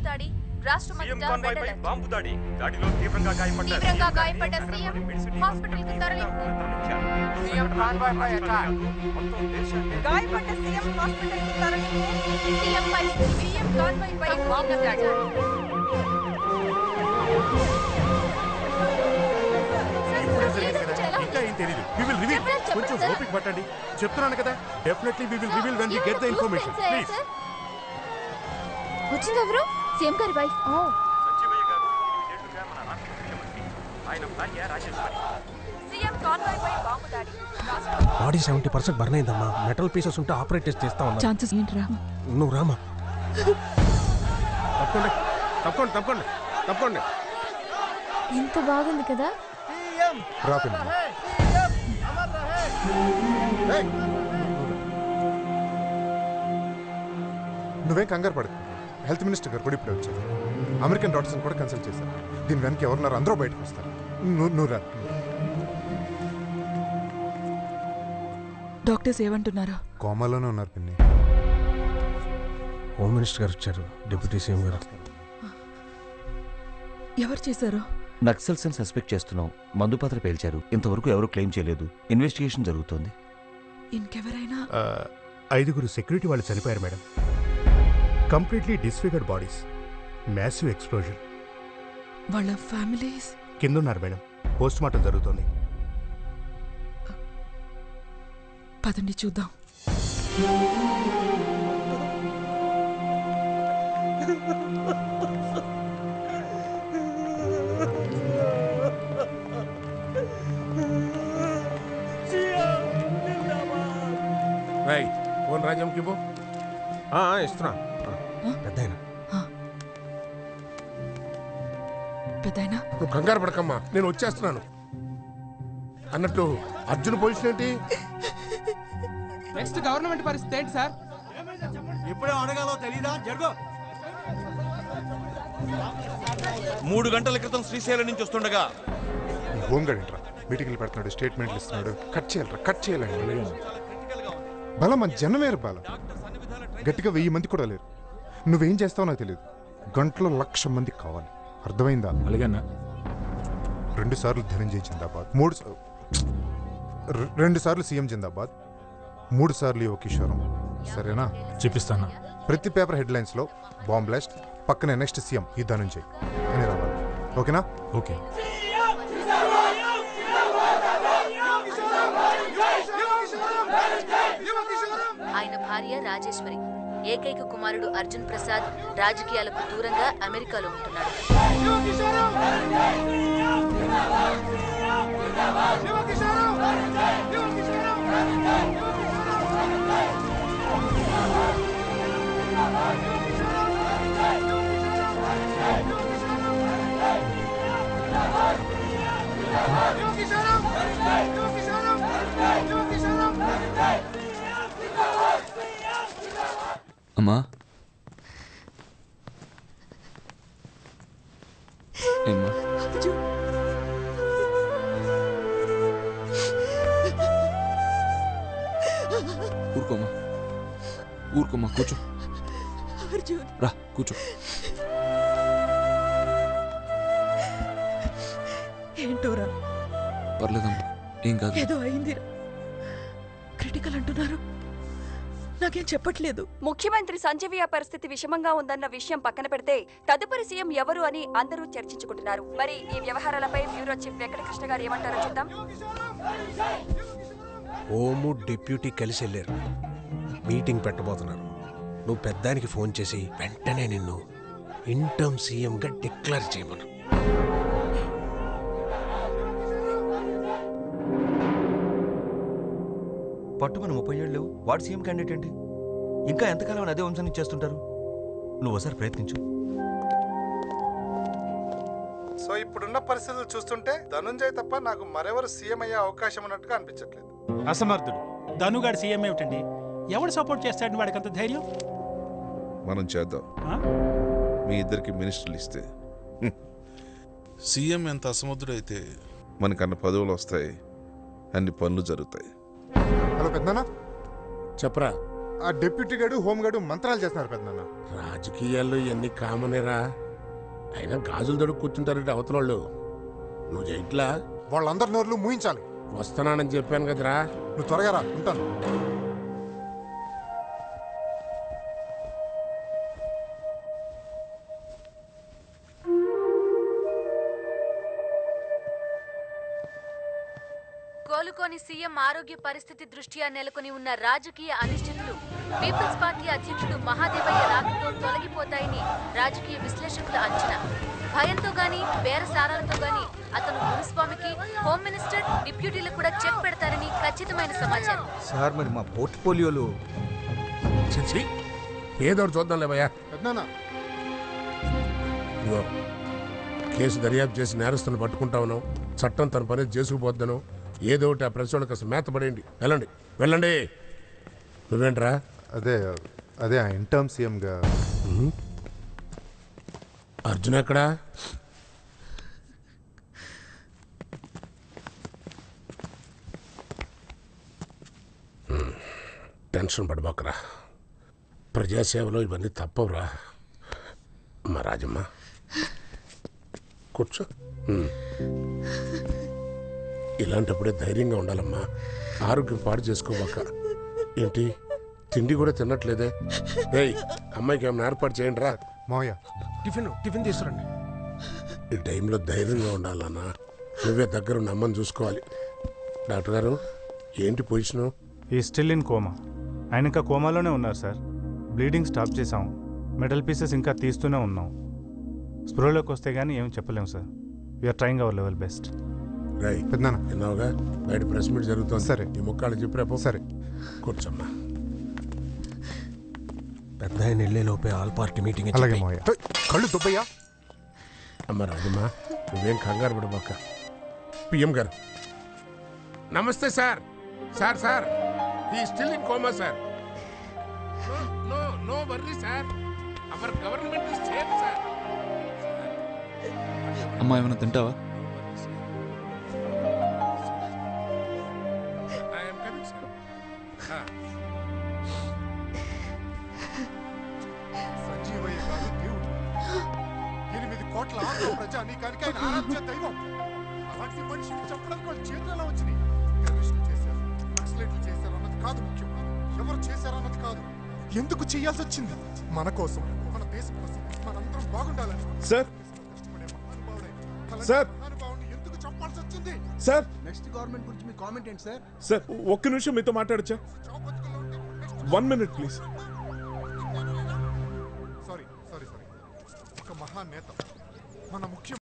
దాడి రాష్ట్రమంతటా బాంబు దాడి దాడిలో తీవ్రంగా గాయపడ్డ సీఎం హాస్పిటల్కి తరలింపు సీఎం కాన్వాయ్పై అటాక్ గాయపడ్డ సీఎం హాస్పిటల్కి తరలింపు సీఎం కాన్వాయ్పై బాంబు దాడి ఇంకా ఏం తెలియదు. We will reveal. కొంచెం ఓపిక పట్టండి. చెప్తున్నాను కదా, definitely we will reveal when we get the information. Please. వచ్చింది ఎవరు? సీఎం గారి వైఫ్. సంజీవయ్య గారు ఇదేళ్లుగా మన రాష్ట్ర ముఖ్యమంత్రి. ఆయన భార్య రాజేశ్వరి. సీఎం కాన్వాయ్పై బాంబు దాడి బాడీ 70% బర్న్ అయిందమ్మా. మెటల్ పీసెస్ ఉంటే ఆపరేట్ చేసి తీస్తామన్నా. ఛాన్సెస్ ఏంట్రా? నువ్వు రామా. తప్పండి తప్పండి తప్పండి తప్పండి. ఇంత బాగుంది కదా. నువ్వేం కంగారు పడకు. హెల్త్ మినిస్టర్ గారు కూడా ఇప్పుడే వచ్చారు. అమెరికన్ డాక్టర్స్ కూడా కన్సల్ట్ చేశారు. దీని వెనక ఎవరున్నారు అందరూ బయటకు వస్తారు. నువ్వు రా. డాక్టర్స్ ఏమంటున్నారు? కోమాలోనే ఉన్నారు పిన్ని. హోమ్ మినిస్టర్ గారు వచ్చారు, డిప్యూటీ సీఎం గారు. ఎవరు చేశారు? నక్సల్స్ అని సస్పెక్ట్ చేస్తున్నాం. మందుపాత్ర పేల్చారు. ఇంతవరకు ఎవరు క్లెయిమ్ చేయలేదు. ఇన్వెస్టిగేషన్ జరుగుతోంది. ఇంకెవరైనా? 5 సెక్యూరిటీ వాళ్ళు చనిపోయారు madam. Completely disfigured bodies. Massive explosion. వాళ్ళ ఫ్యామిలీస్ కింద ఉన్నారు మేడం. పోస్ట్ మార్టం జరుగుతోంది. పదండి చూద్దాం. ఫోన్ రాజ్యంకి ఇవ్వు. ఇస్తున్నా. పెద్దాయన పెద్దాయనా, నువ్వు కంగారు పడకమ్మా, నేను వచ్చేస్తున్నాను. అన్నట్టు అర్జున్ పొజిషన్ ఏంటి? నెక్స్ట్ గవర్నమెంట్ పరిస్థితి ఏంటి సార్? ఇప్పుడే అడగాలో తెలీదా? జరుగు. 3 గంటల క్రితం శ్రీశైలం నుంచి వస్తుండగా హోంగార్డ్ ఏంట్రా మీటింగ్లు పెడుతున్నాడు, స్టేట్మెంట్లు ఇస్తున్నాడు. కట్ చేయాలండి. బలం మన జనమేరు బలం. గట్టిగా 1000 మంది కూడా లేరు. నువ్వేం చేస్తావో నాకు తెలియదు. గంటలో 1,00,000 మంది కావాలి. అర్థమైందా? అలాగన్నా. 2 సార్లు ధనంజయ్ జిందాబాద్, 2 సార్లు సీఎం జిందాబాద్, 3 సార్లు యోగేశ్వరం. సరేనా? చూపిస్తాను. ప్రతి పేపర్ హెడ్లైన్స్ లో బాంబ్ బ్లాస్ట్, పక్కనే నెక్స్ట్ సీఎం ఈ ధనంజయ్ అని రావాలి. ఓకేనా? ఓకే. ఆయన భార్య రాజేశ్వరి, ఏకైక కుమారుడు అర్జున్ ప్రసాద్ రాజకీయాలకు దూరంగా అమెరికాలో ఉంటున్నాడు. అమ్మా, ఊరుకోమ్మా, కూర్చో. రా కూర్చో. ఏంటోరా? పర్లేదమ్మా, ఏం కాదు. ఏదో అయింది. క్రిటికల్ అంటున్నారు, నాకేం చెప్పట్లేదు. ముఖ్యమంత్రి సంజీవయ్య పరిస్థితి విషమంగా ఉందన్న విషయం పక్కన పెడితే తదుపరి సీఎం ఎవరు అని అందరూ చర్చించుకుంటున్నారు. మరి ఈ వ్యవహారాలపై బ్యూరో చీఫ్ వెంకటకృష్ణ గారు ఏమంటారో చూద్దాం. హోము డిప్యూటీ కలిసి వెళ్ళారు, మీటింగ్ పెట్టబోతున్నారు. నువ్వు పెద్దానికి ఫోన్ చేసి వెంటనే నిన్ను ఇంటర్మ్ సీఎంగా డిక్లేర్ చేయమను. పట్టుమని 30 ఏళ్ళు వాడు సీఎం క్యాండిడేట్ ఏంటి? ఇంకా ఎంతకాలం అదే వంశాన్ని చేస్తుంటారు? నువ్వు ఒకసారి ప్రయత్నించు. సో ఇప్పుడున్న పరిస్థితులు చూస్తుంటే ధనుంజయ్ తప్ప నాకు మరెవరు సీఎం అయ్యే అవకాశం ఉన్నట్టుగా అనిపించట్లేదు. అసమర్థుడు ధనుగాడు సీఎం ఏమిటండి? ఎవడు సపోర్ట్ చేస్తాడని వాడికి అంత ధైర్యం? మనం చేద్దాం. మీ ఇద్దరికి మినిస్టర్లు ఇస్తే సీఎం ఎంత అసమర్థుడైతే మనకన్న పదవులు వస్తాయి, అన్ని పనులు జరుగుతాయి. హలో పెద్దనా, చెప్పరా. ఆ డిప్యూటీ గారు హోమ్ గార్డు మంత్రాలు చేస్తున్నారు పెద్దనాన్న. రాజకీయాల్లో ఇవన్నీ కామనేరా. అయినా గాజులు దొడుకు కూర్చుంటారంటే అవతల వాళ్ళు. నువ్వు చేయట్లా? వాళ్ళందరి నోర్లు మూయించాలి. వస్తున్నానని చెప్పాను కదరా. నువ్వు త్వరగా రా, ఉంటాను. కోలుకోని సీఎం ఆరోగ్య పరిస్థితి దృష్ట్యా నెలకొని ఉన్న రాజకీయ అనిశ్చితులు పీపుల్స్ పార్టీ అధ్యక్షుడు మహాదేవయ్య రాకతో తొలగిపోతాయని రాజకీయ విశ్లేషకుల అంచనా. భయంతో గాని బేరసారాలతో గాని అతను గురుస్వామికి హోమ్ మినిస్టర్ డిప్యూటీలకు కూడా చెక్ పెడతారని ఖచ్చితమైన సమాచారం. సార్ మరి మా పోర్ట్ఫోలియోలో ఏదో చూద్దాం లేవయ్యా. ఇదిగో కేసు దర్యాప్తు చేసి నేరస్తులను పట్టుకుంటా ఉన్నాం. చట్టం తన పని చేసుకుపోద్దాను. ఏదో ఒకటి ఆ ప్రెస్ వాళ్ళకి అసలు మేత పడేయండి. వెళ్ళండి వెళ్ళండి. నువ్వేంట్రా? అదే ఆ ఇంటర్మ్ సీఎంగా. అర్జున్ ఎక్కడా? టెన్షన్ పడబోకరా. ప్రజాసేవలో ఇవన్నీ తప్పవురా. మా రాజమ్మ కూర్చో. ఇలాంటప్పుడే ధైర్యంగా ఉండాలమ్మా. ఆరోగ్యం పాడు చేసుకోబాక. ఏంటి తిండి కూడా తినట్లేదే? ఏయ్ అమ్మాయికి ఏమైనా ఏర్పాటు చేయండి రా. మావయ్య టిఫిన్ తీసుకురండి. ఈ టైంలో ధైర్యంగా ఉండాలన్నా. నువ్వే దగ్గరున్న అమ్మని చూసుకోవాలి. డాక్టర్ గారు ఏంటి పొజిషను? ఈ స్టిల్ ఇన్ కోమా. ఆయన ఇంకా కోమాలోనే ఉన్నారు సార్. బ్లీడింగ్ స్టాప్ చేసాం. మెటల్ పీసెస్ ఇంకా తీస్తూనే ఉన్నాం. స్పృహలోకి వస్తే కానీ ఏం చెప్పలేము sir. We're trying our level best. రై పెద్దనా విన్నావుగా, బయట ప్రెస్ మీట్ జరుగుతుంది. సరే ఈ ముక్కాళ్ళు చెప్పిరేపో. సరే కూర్చోమ్మా. పెద్ద ఆయన వెళ్ళే లోపే ఆల్ పార్టీ మీటింగ్. అలాగే మావయ్య. కళ్ళు దుబ్బయ్యా. అమ్మ రాజమ్మా నువ్వేం కంగారు పడబాక. పిఎం గారు నమస్తే సార్. సార్ సార్ ఈ still in coma sir. No no worry sir. Our government is safe sir. అమ్మా ఏమైనా తింటావా? సంజీవయ్య గారు దేవుడు. 8 కోట్ల ఆంధ్ర ప్రజానీకానికి ఆయన ఆరాధ్య దైవం. అలాంటి మనిషిని చంపడానికి వాళ్ళు చేతులు ఎలా వచ్చినాయి? టెర్రరిస్టులు చేశారు, నక్సలైట్లు చేశారు అన్నది కాదు ముఖ్యం. ఎవరు చేశారన్నది కాదు, ఎందుకు చేయాల్సి వచ్చింది? మన కోసం, మన దేశం కోసం, మనందరం బాగుండాలని. సార్ సార్ ఎందుకు చంపాల్సి వచ్చింది? సార్ నెక్స్ట్ గవర్నమెంట్ గురించి మీ కామెంట్ ఏంటి సార్? సార్ ఒక్క నిమిషం మీతో మాట్లాడచ్చా? 1 minute ప్లీజ్. సారీ ఒక మహానేత, మన ముఖ్యమంత్రి